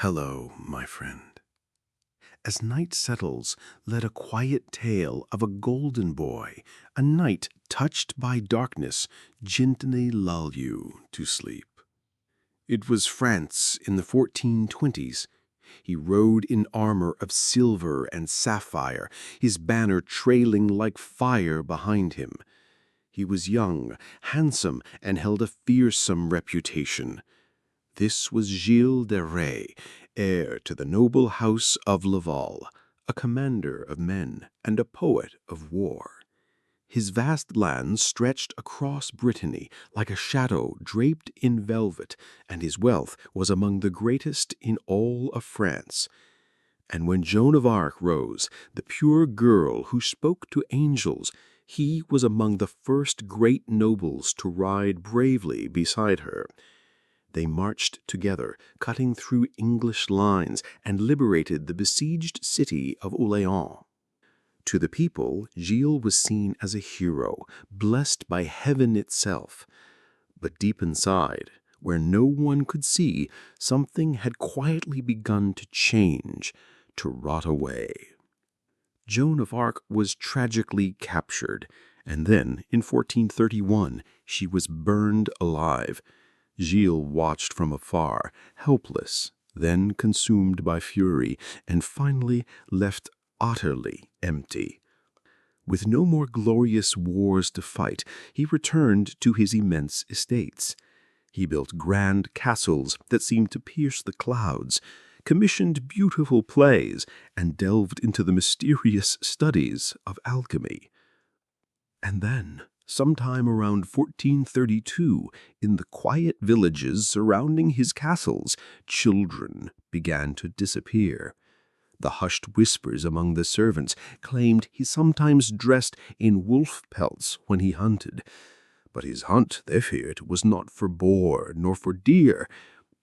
Hello, my friend. As night settles, let a quiet tale of a golden boy, a night touched by darkness, gently lull you to sleep. It was France in the 1420s. He rode in armor of silver and sapphire, his banner trailing like fire behind him. He was young, handsome, and held a fearsome reputation. This was Gilles de Rais, heir to the noble house of Laval, a commander of men and a poet of war. His vast lands stretched across Brittany like a shadow draped in velvet, and his wealth was among the greatest in all of France. And when Joan of Arc rose, the pure girl who spoke to angels, he was among the first great nobles to ride bravely beside her. They marched together, cutting through English lines, and liberated the besieged city of Orléans. To the people, Gilles was seen as a hero, blessed by heaven itself. But deep inside, where no one could see, something had quietly begun to change, to rot away. Joan of Arc was tragically captured, and then, in 1431, she was burned alive. Gilles watched from afar, helpless, then consumed by fury, and finally left utterly empty. With no more glorious wars to fight, he returned to his immense estates. He built grand castles that seemed to pierce the clouds, commissioned beautiful plays, and delved into the mysterious studies of alchemy. And then, sometime around 1432, in the quiet villages surrounding his castles, children began to disappear. The hushed whispers among the servants claimed he sometimes dressed in wolf pelts when he hunted. But his hunt, they feared, was not for boar nor for deer,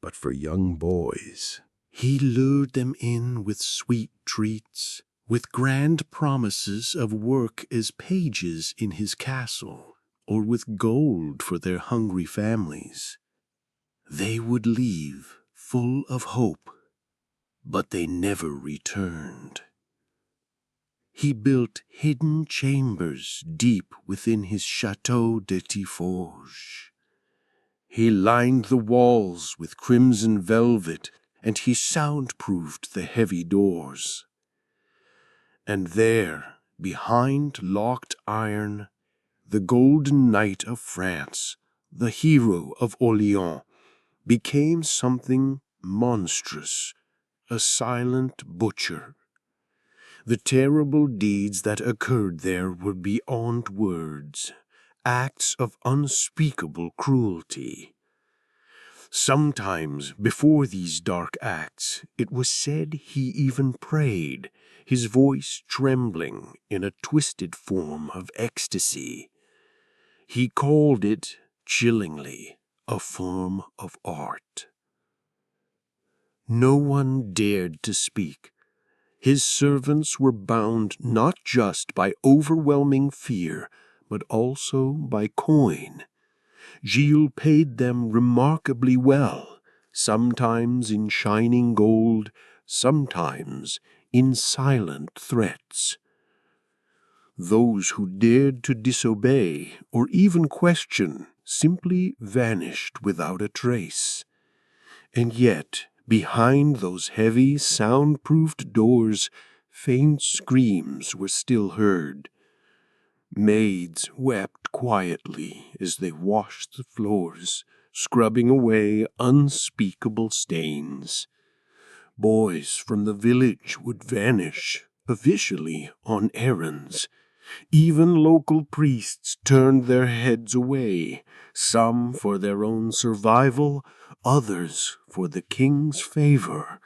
but for young boys. He lured them in with sweet treats, with grand promises of work as pages in his castle, or with gold for their hungry families. They would leave, full of hope, but they never returned. He built hidden chambers deep within his Château de Tiffauges. He lined the walls with crimson velvet, and he soundproofed the heavy doors. And there, behind locked iron, the golden knight of France, the hero of Orléans, became something monstrous, a silent butcher. The terrible deeds that occurred there were beyond words, acts of unspeakable cruelty. Sometimes, before these dark acts, it was said he even prayed, his voice trembling in a twisted form of ecstasy. He called it, chillingly, a form of art. No one dared to speak. His servants were bound not just by overwhelming fear, but also by coin. Gilles paid them remarkably well, sometimes in shining gold, sometimes in silent threats. Those who dared to disobey or even question simply vanished without a trace. And yet, behind those heavy, soundproofed doors, faint screams were still heard. Maids wept quietly as they washed the floors, scrubbing away unspeakable stains. Boys from the village would vanish, officially on errands. Even local priests turned their heads away, some for their own survival, others for the king's favor.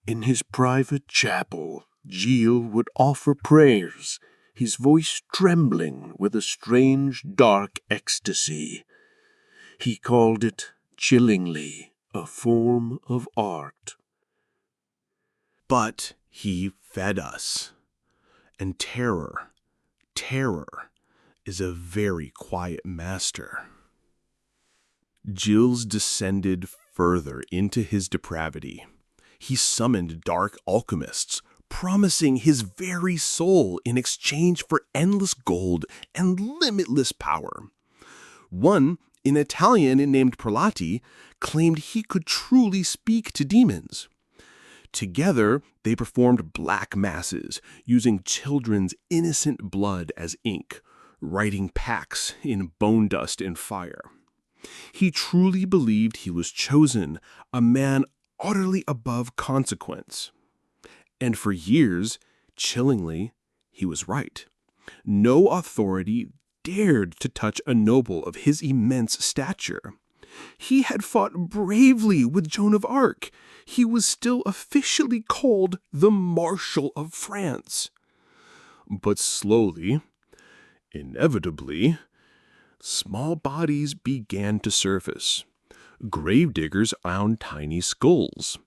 In his private chapel, Gilles would offer prayers, his voice trembling with a strange, dark ecstasy. He called it, chillingly, a form of art. But he fed us. And terror is a very quiet master. Gilles descended further into his depravity. He summoned dark alchemists, promising his very soul in exchange for endless gold and limitless power. One, an Italian named Prelati, claimed he could truly speak to demons. Together, they performed black masses, using children's innocent blood as ink, writing pacts in bone dust and fire. He truly believed he was chosen, a man utterly above consequence. And for years, chillingly, he was right. No authority dared to touch a noble of his immense stature. He had fought bravely with Joan of Arc. He was still officially called the Marshal of France. But slowly, inevitably, small bodies began to surface. Gravediggers found tiny skulls.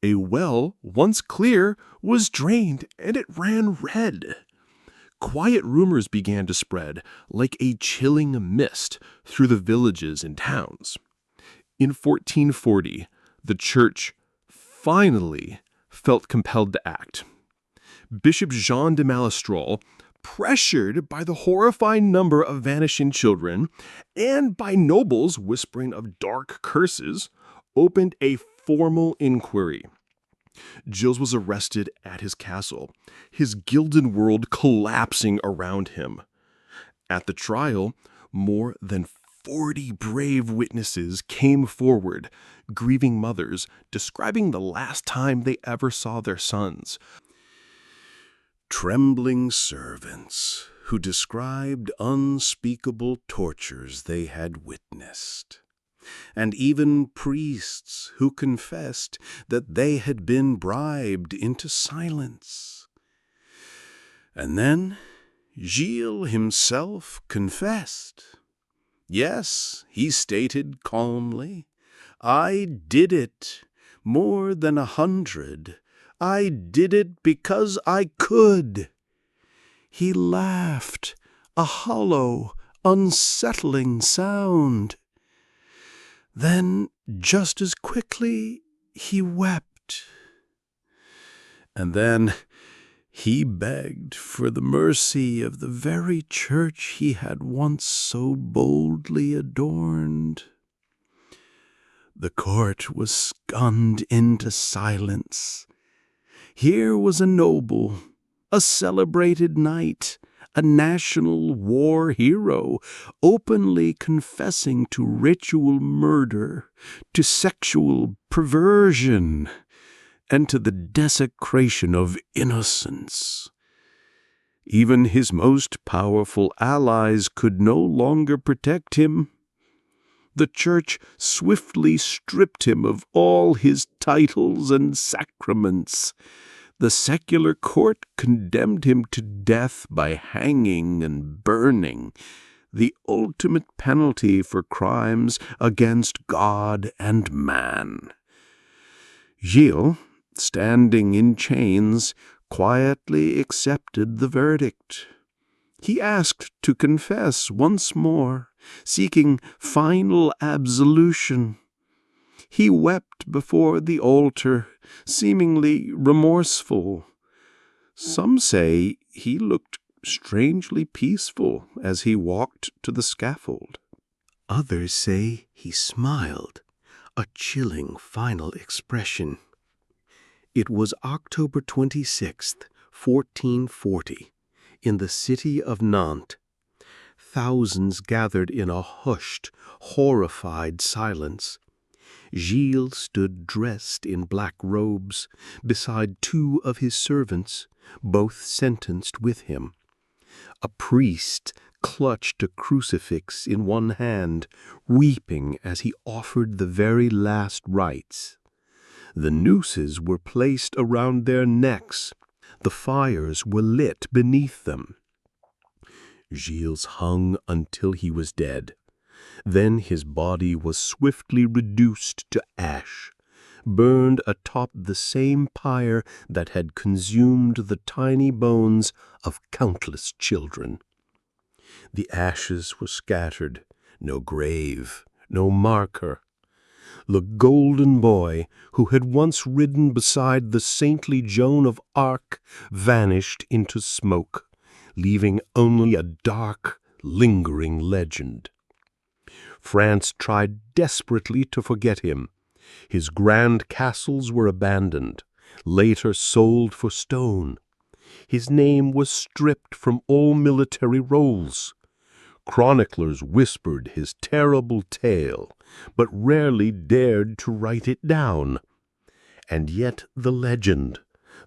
A well, once clear, was drained, and it ran red. Quiet rumors began to spread, like a chilling mist, through the villages and towns. In 1440, the Church finally felt compelled to act. Bishop Jean de Mallestrol, pressured by the horrifying number of vanishing children and by nobles whispering of dark curses, opened a formal inquiry. Gilles was arrested at his castle, his gilded world collapsing around him. At the trial, more than 40 brave witnesses came forward, grieving mothers, describing the last time they ever saw their sons. Trembling servants who described unspeakable tortures they had witnessed, and even priests who confessed that they had been bribed into silence. And then Gilles himself confessed. Yes, he stated calmly, "I did it, more than 100. I did it because I could." He laughed, a hollow, unsettling sound. Then, just as quickly, he wept. And then he begged for the mercy of the very church he had once so boldly adorned. The court was stunned into silence. Here was a noble, a celebrated knight, a national war hero, openly confessing to ritual murder, to sexual perversion, and to the desecration of innocence. Even his most powerful allies could no longer protect him. The Church swiftly stripped him of all his titles and sacraments. The secular court condemned him to death by hanging and burning, the ultimate penalty for crimes against God and man. Gilles, standing in chains, quietly accepted the verdict. He asked to confess once more, seeking final absolution. He wept before the altar, seemingly remorseful. Some say he looked strangely peaceful as he walked to the scaffold. Others say he smiled, a chilling final expression. It was October 26th, 1440, in the city of Nantes. Thousands gathered in a hushed, horrified silence. Gilles stood dressed in black robes beside two of his servants, both sentenced with him. A priest clutched a crucifix in one hand, weeping as he offered the very last rites. The nooses were placed around their necks. The fires were lit beneath them. Gilles hung until he was dead. Then his body was swiftly reduced to ash, burned atop the same pyre that had consumed the tiny bones of countless children. The ashes were scattered, no grave, no marker. The golden boy who had once ridden beside the saintly Joan of Arc vanished into smoke, leaving only a dark, lingering legend. France tried desperately to forget him. His grand castles were abandoned, later sold for stone. His name was stripped from all military rolls. Chroniclers whispered his terrible tale, but rarely dared to write it down. And yet the legend,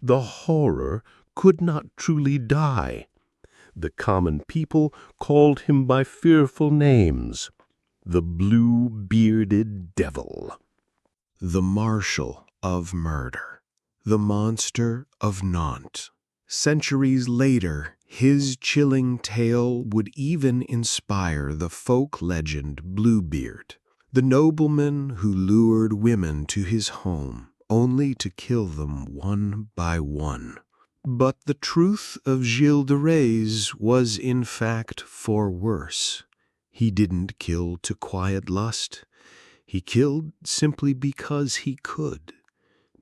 the horror, could not truly die. The common people called him by fearful names: the blue-bearded devil, the marshal of murder, the monster of Nantes. Centuries later, his chilling tale would even inspire the folk legend Bluebeard, the nobleman who lured women to his home only to kill them one by one. But the truth of Gilles de Rais was in fact far worse. He didn't kill to quiet lust. He killed simply because he could,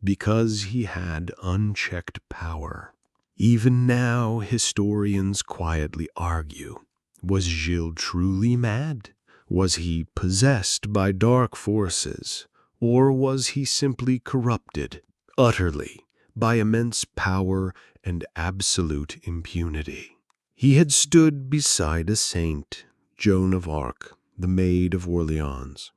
because he had unchecked power. Even now, historians quietly argue, was Gilles truly mad? Was he possessed by dark forces? Or was he simply corrupted, utterly, by immense power and absolute impunity? He had stood beside a saint, Joan of Arc, the Maid of Orleans.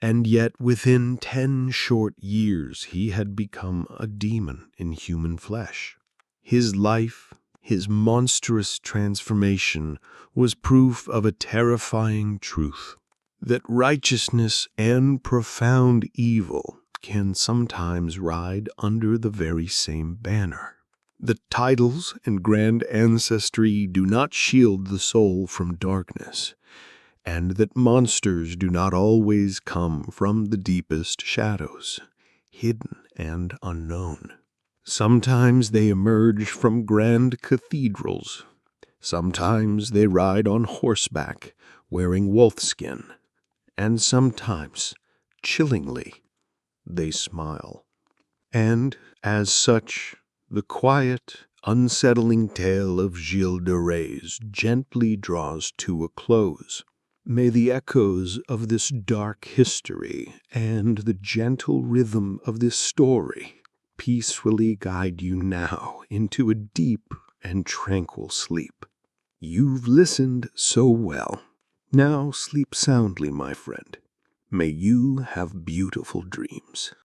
And yet within 10 short years he had become a demon in human flesh. His life, his monstrous transformation, was proof of a terrifying truth, that righteousness and profound evil can sometimes ride under the very same banner. The titles and grand ancestry do not shield the soul from darkness, and that monsters do not always come from the deepest shadows, hidden and unknown. Sometimes they emerge from grand cathedrals. Sometimes they ride on horseback, wearing wolfskin. And sometimes, chillingly, they smile. And, as such, the quiet, unsettling tale of Gilles de Rais gently draws to a close. May the echoes of this dark history and the gentle rhythm of this story peacefully guide you now into a deep and tranquil sleep. You've listened so well. Now sleep soundly, my friend. May you have beautiful dreams.